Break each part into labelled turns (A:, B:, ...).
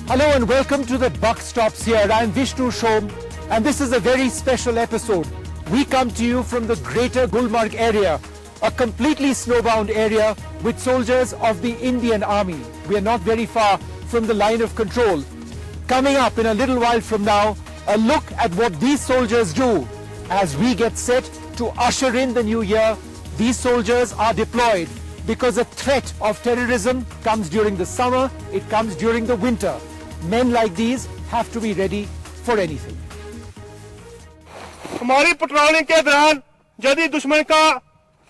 A: Hello and welcome to the Buck Stops here. I'm Vishnu Shom and this is a very special episode. We come to you from the Greater Gulmarg area, a completely snowbound area with soldiers of the Indian Army. We are not very far from the line of control. Coming up in a little while from now, a look at what these soldiers do as we get set to usher in the new year. These soldiers are deployed because a threat of terrorism comes during the summer, it comes during the winter. Men like these have to be ready for anything.
B: हमारी patrolling के दौरान यदि दुश्मन का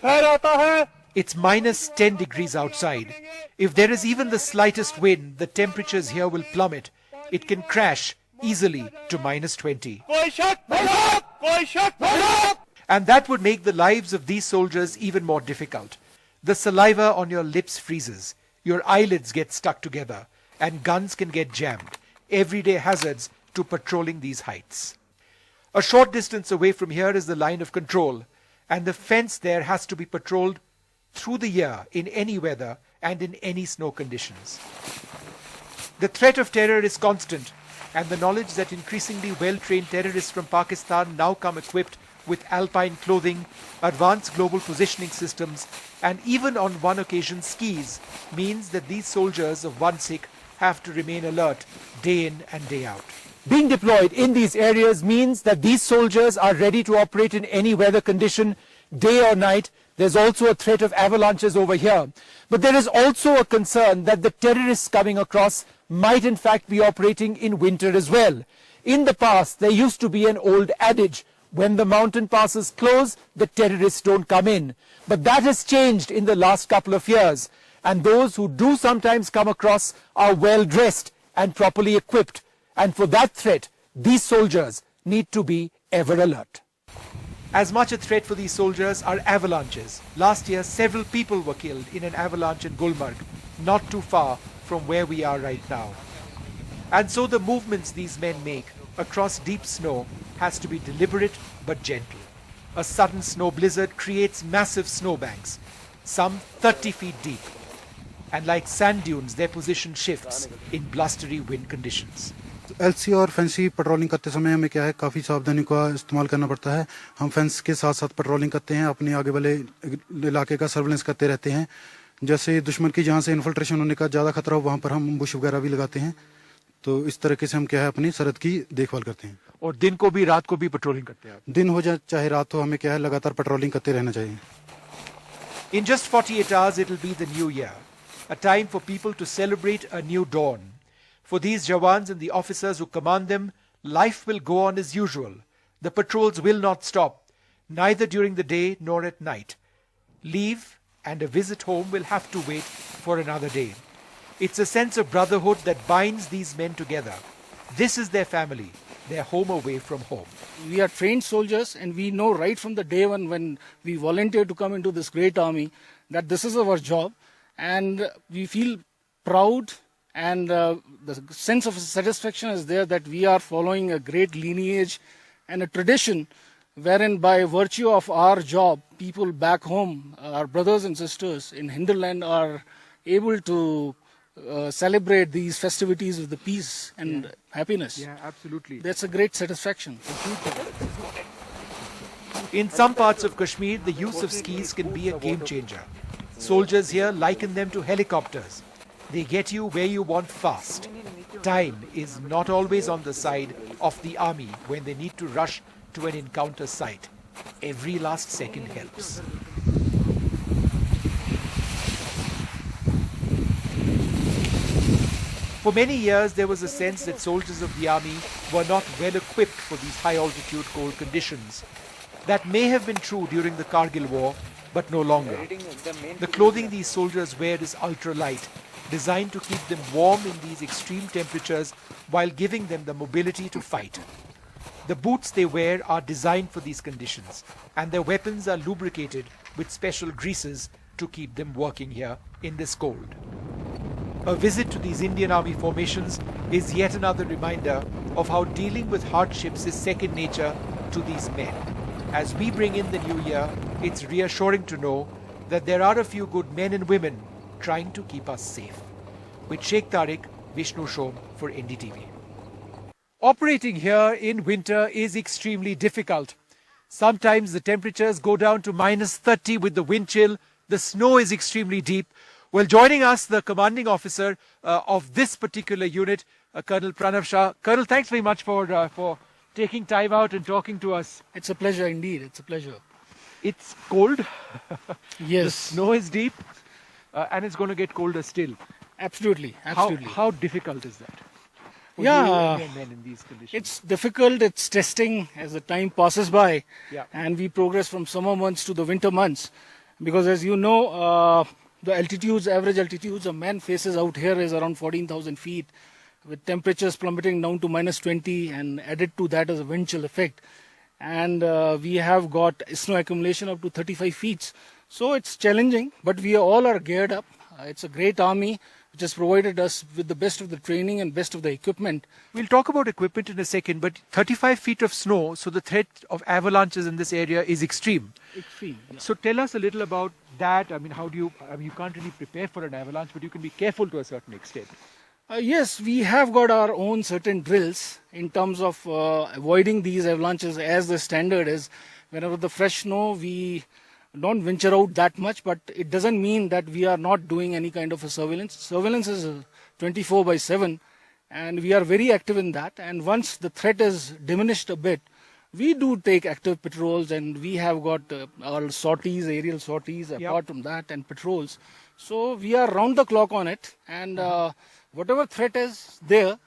B: fair आता है
A: It's minus 10 degrees outside. If there is even the slightest wind, the temperatures here will plummet. It can crash easily to minus 20.
B: कोई शक भला कोई शक भला
A: And that would make the lives of these soldiers even more difficult. The saliva on your lips freezes, your eyelids get stuck together, and guns can get jammed. Everyday hazards to patrolling these heights. A short distance away from here is the line of control, and the fence there has to be patrolled through the year in any weather and in any snow conditions. The threat of terror is constant, and the knowledge that increasingly well-trained terrorists from Pakistan now come equipped with alpine clothing, advanced global positioning systems, and even on one occasion skis, means that these soldiers of one Sikh have to remain alert day in and day out. Being deployed in these areas means that these soldiers are ready to operate in any weather condition, day or night. There's also a threat of avalanches over here. But there is also a concern that the terrorists coming across might in fact be operating in winter as well. In the past, there used to be an old adage, when the mountain passes close, the terrorists don't come in. But that has changed in the last couple of years. And those who do sometimes come across are well dressed and properly equipped. And for that threat, these soldiers need to be ever alert. As much a threat for these soldiers are avalanches. Last year, several people were killed in an avalanche in Gulmarg, not too far from where we are right now. And so the movements these men make across deep snow has to be deliberate but gentle. A sudden snow blizzard creates massive snowbanks, some 30 feet deep. And like sand dunes, their position shifts in blustery wind conditions.
C: LC और fancy patrolling करते समय हमें क्या है काफ़ी सावधानी का इस्तेमाल करना पड़ता है. हम फेंस के साथ साथ पेट्रोलिंग करते हैं, अपने आगे वाले इलाके का सर्वेलेंस करते रहते हैं. जैसे दुश्मन की जहाँ से इन्फिल्ट्रेशन होने का ज़्यादा खतरा हो वहाँ पर हम बुश वगैरह भी लगाते हैं. तो इस तरीके से हम क्या है अपनी सरहद की देखभाल करते हैं.
A: और दिन को भी रात को भी पेट्रोलिंग करते हैं.
C: दिन हो जाए चाहे रात हो, हमें क्या है लगातार पेट्रोलिंग करते रहना चाहिए.
A: In just 48 hours it will be the new year, a time for people to celebrate a new dawn. For these Jawans and the officers who command them, life will go on as usual. The patrols will not stop, neither during the day nor at night. Leave and a visit home will have to wait for another day. It's a sense of brotherhood that binds these men together. This is their family, their home away from home.
D: We are trained soldiers and we know right from the day one when we volunteered to come into this great army that this is our job, and we feel proud, and the sense of satisfaction is there that we are following a great lineage and a tradition wherein by virtue of our job, people back home, our brothers and sisters in hinterland are able to celebrate these festivities with the peace and happiness.
A: Yeah, absolutely.
D: That's a great satisfaction.
A: In some parts of Kashmir, the use of skis can be a game changer. Soldiers here liken them to helicopters. They get you where you want fast. Time is not always on the side of the army when they need to rush to an encounter site. Every last second helps. For many years, there was a sense that soldiers of the army were not well equipped for these high-altitude cold conditions. That may have been true during the Kargil war, but no longer. The clothing these soldiers wear is ultra-light, designed to keep them warm in these extreme temperatures while giving them the mobility to fight. The boots they wear are designed for these conditions, and their weapons are lubricated with special greases to keep them working here in this cold. A visit to these Indian Army formations is yet another reminder of how dealing with hardships is second nature to these men. As we bring in the new year, it's reassuring to know that there are a few good men and women trying to keep us safe. With Sheikh Tariq, Vishnu Shom for NDTV. Operating here in winter is extremely difficult. Sometimes the temperatures go down to -30 with the wind chill. The snow is extremely deep. Well, joining us, the commanding officer of this particular unit, Colonel Pranav Shah. Colonel, thanks very much for taking time out and talking to us.
D: It's a pleasure indeed. It's a pleasure.
A: It's cold.
D: Yes.
A: The snow is deep, and it's going to get colder still.
D: Absolutely. Absolutely.
A: How difficult is that? For
D: Yeah,
A: you and your men in these conditions?
D: It's difficult, it's testing as the time passes by,
A: Yeah.
D: and we progress from summer months to the winter months. Because as you know, the average altitudes a man faces out here is around 14,000 feet, with temperatures plummeting down to -20, and added to that is a wind chill effect. And we have got snow accumulation up to 35 feet. So it's challenging, but we all are geared up. It's a great army which has provided us with the best of the training and best of the equipment.
A: We'll talk about equipment in a second, but 35 feet of snow, so the threat of avalanches in this area is extreme.
D: Extreme. Yeah.
A: So tell us a little about that. I mean, you can't really prepare for an avalanche, but you can be careful to a certain extent.
D: Yes, we have got our own certain drills in terms of avoiding these avalanches, as the standard is. Whenever the fresh snow, we don't venture out that much, but it doesn't mean that we are not doing any kind of a surveillance. Surveillance is 24/7, and we are very active in that. And once the threat is diminished a bit, we do take active patrols, and we have got our sorties, aerial sorties, apart from that, and patrols. So we are round the clock on it, and whatever threat is there,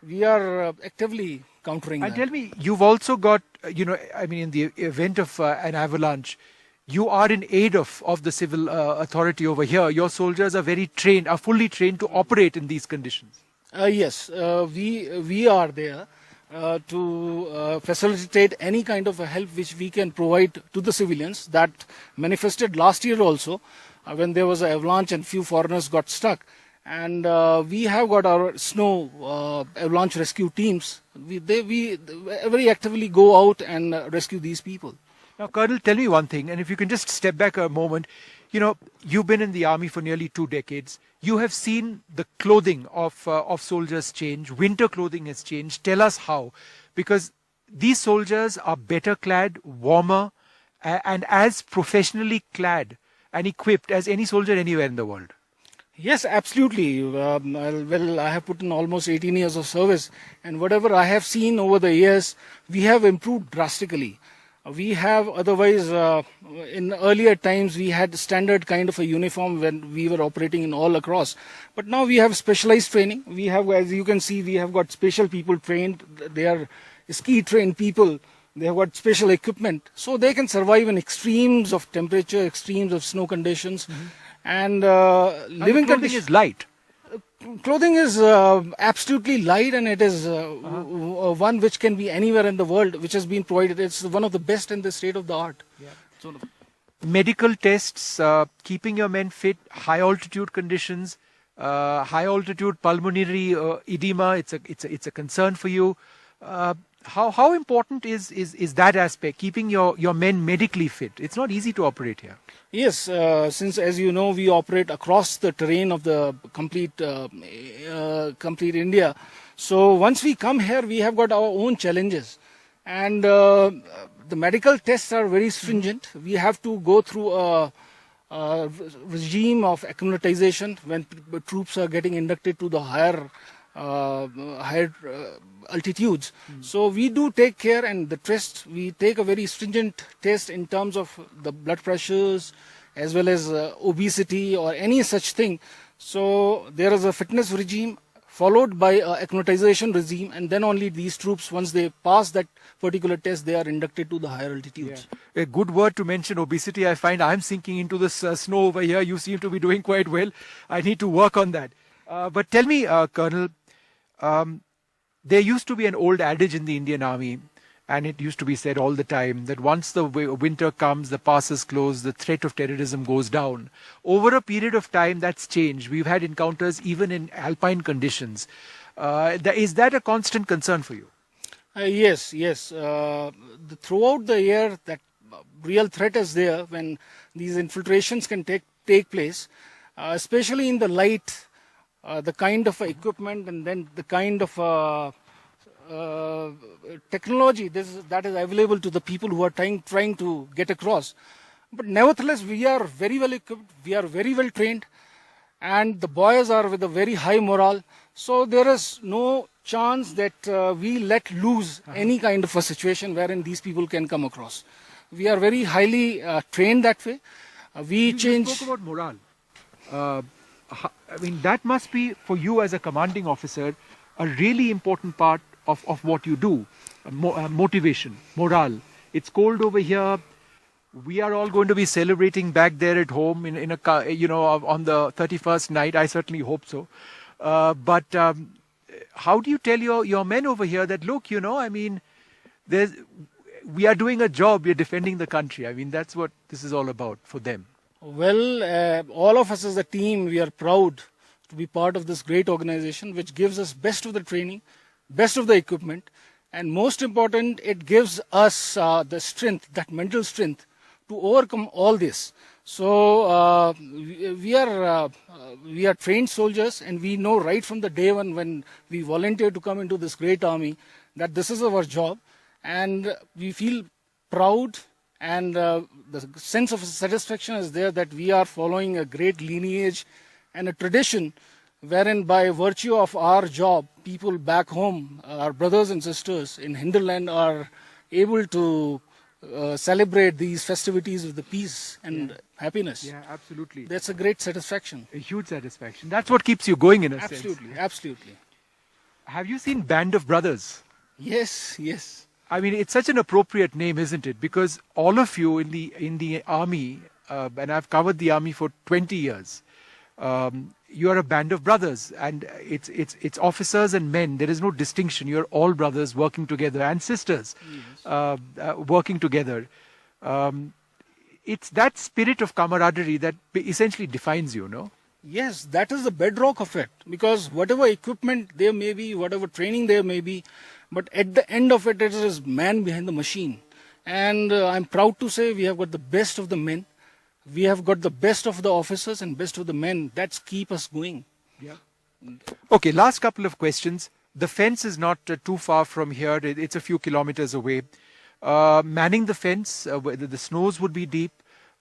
D: we are actively countering
A: And
D: that.
A: tell me, you've also got, in the event of an avalanche, you are in aid of the civil authority over here. Your soldiers are fully trained to operate in these conditions.
D: Yes, we are there to facilitate any kind of a help which we can provide to the civilians. That manifested last year also, when there was an avalanche and few foreigners got stuck. And we have got our snow avalanche rescue teams. We very actively go out and rescue these people.
A: Now, Colonel, tell me one thing, and if you can just step back a moment. You've been in the army for nearly 2 decades. You have seen the clothing of soldiers change. Winter clothing has changed. Tell us how. Because these soldiers are better clad, warmer, and as professionally clad and equipped as any soldier anywhere in the world.
D: Yes, absolutely. Well, I have put in almost 18 years of service, and whatever I have seen over the years, we have improved drastically. We have otherwise, in earlier times, we had standard kind of a uniform when we were operating in all across. But now we have specialized training. We have, as you can see, we have got special people trained. They are ski trained people. They have got special equipment. So they can survive in extremes of temperature, extremes of snow conditions. And living
A: clothing is light.
D: Clothing is absolutely light, and it is one which can be anywhere in the world, which has been provided. It's one of the best in the state of the art.
A: Yeah. So, medical tests, keeping your men fit, high altitude conditions, high altitude pulmonary edema. It's a concern for you. How important is that aspect, keeping your men medically fit? It's not easy to operate here.
D: Yes, since, as you know, we operate across the terrain of the complete India. So once we come here, we have got our own challenges. And the medical tests are very stringent. We have to go through a regime of acclimatization when troops are getting inducted to the higher altitudes. So we do take care, and the test, we take a very stringent test in terms of the blood pressures as well as obesity or any such thing. So there is a fitness regime followed by a acclimatization regime, and then only these troops, once they pass that particular test, they are inducted to the higher altitudes.
A: Yeah. A good word to mention obesity. I find I'm sinking into the snow over here. You seem to be doing quite well. I need to work on that. But tell me, Colonel, there used to be an old adage in the Indian Army, and it used to be said all the time, that once the winter comes, the passes close, the threat of terrorism goes down. Over a period of time, that's changed. We've had encounters even in alpine conditions. Is that a constant concern for you?
D: Yes. Throughout the year, that real threat is there when these infiltrations can take place, especially in the light the kind of equipment and then the kind of technology that is available to the people who are trying to get across. But nevertheless, we are very well equipped, we are very well trained, and the boys are with a very high morale. So there is no chance that we let loose any kind of a situation wherein these people can come across. We are very highly trained that way.
A: You spoke about morale. I mean, that must be, for you as a commanding officer, a really important part of what you do. Motivation, morale. It's cold over here. We are all going to be celebrating back there at home in a car, on the 31st night. I certainly hope so. But how do you tell your men over here that, look, I mean, we are doing a job, we are defending the country. I mean, that's what this is all about for them.
D: Well, all of us as a team, we are proud to be part of this great organization which gives us best of the training, best of the equipment, and most important, it gives us the strength, that mental strength to overcome all this. So we are trained soldiers, and we know right from the day one when we volunteered to come into this great army that this is our job, and we feel proud, and the sense of satisfaction is there that we are following a great lineage and a tradition wherein by virtue of our job, people back home, our brothers and sisters in hinterland, are able to celebrate these festivities with the peace and happiness.
A: Yeah, absolutely.
D: That's a great satisfaction.
A: A huge satisfaction. That's what keeps you going in a sense.
D: Absolutely, absolutely.
A: Have you seen Band of Brothers?
D: Yes, yes.
A: I mean, it's such an appropriate name, isn't it? Because all of you in the army, and I've covered the army for 20 years, you are a band of brothers, and it's officers and men. There is no distinction. You're all brothers working together, and sisters working together. It's that spirit of camaraderie that essentially defines you, no?
D: Yes, that is the bedrock of it. Because whatever equipment there may be, whatever training there may be, but at the end of it, it is man behind the machine. And I'm proud to say we have got the best of the men. We have got the best of the officers and best of the men. That's keep us going.
A: Yeah. Okay, last couple of questions. The fence is not too far from here. It's a few kilometers away. Manning the fence, the snows would be deep.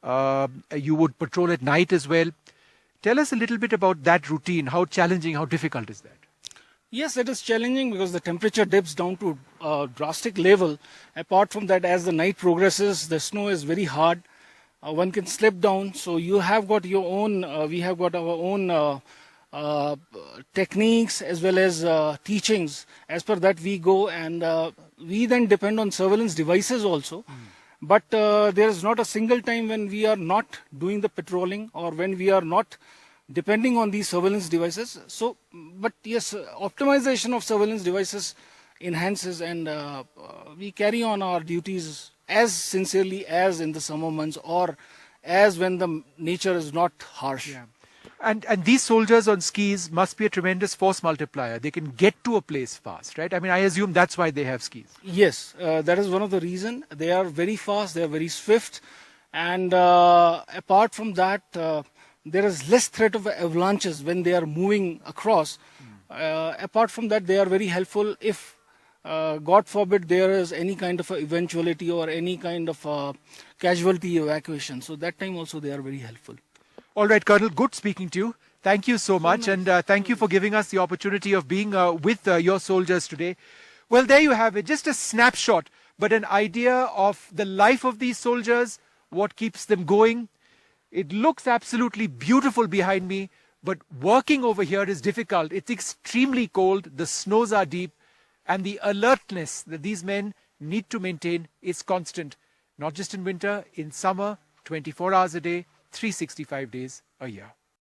A: You would patrol at night as well. Tell us a little bit about that routine. How challenging, how difficult is that?
D: Yes, it is challenging because the temperature dips down to a drastic level. Apart from that, as the night progresses, the snow is very hard. One can slip down. So you have got your own, we have got our own techniques as well as teachings. As per that we go, and we then depend on surveillance devices also. But there is not a single time when we are not doing the patrolling or when we are not depending on these surveillance devices. So, but yes, optimization of surveillance devices enhances, and we carry on our duties as sincerely as in the summer months or as when the nature is not harsh.
A: Yeah. And these soldiers on skis must be a tremendous force multiplier. They can get to a place fast, right? I mean, I assume that's why they have skis.
D: Yes, that is one of the reasons. They are very fast, they are very swift. And apart from that, there is less threat of avalanches when they are moving across. Apart from that, they are very helpful if, God forbid, there is any kind of eventuality or any kind of casualty evacuation. So that time also they are very helpful.
A: All right, Colonel, good speaking to you. Thank you so much. And thank you for giving us the opportunity of being with your soldiers today. Well, there you have it. Just a snapshot, but an idea of the life of these soldiers, what keeps them going. It looks absolutely beautiful behind me, but working over here is difficult. It's extremely cold. The snows are deep, and the alertness that these men need to maintain is constant. Not just in winter, in summer, 24 hours a day, 365 days a year.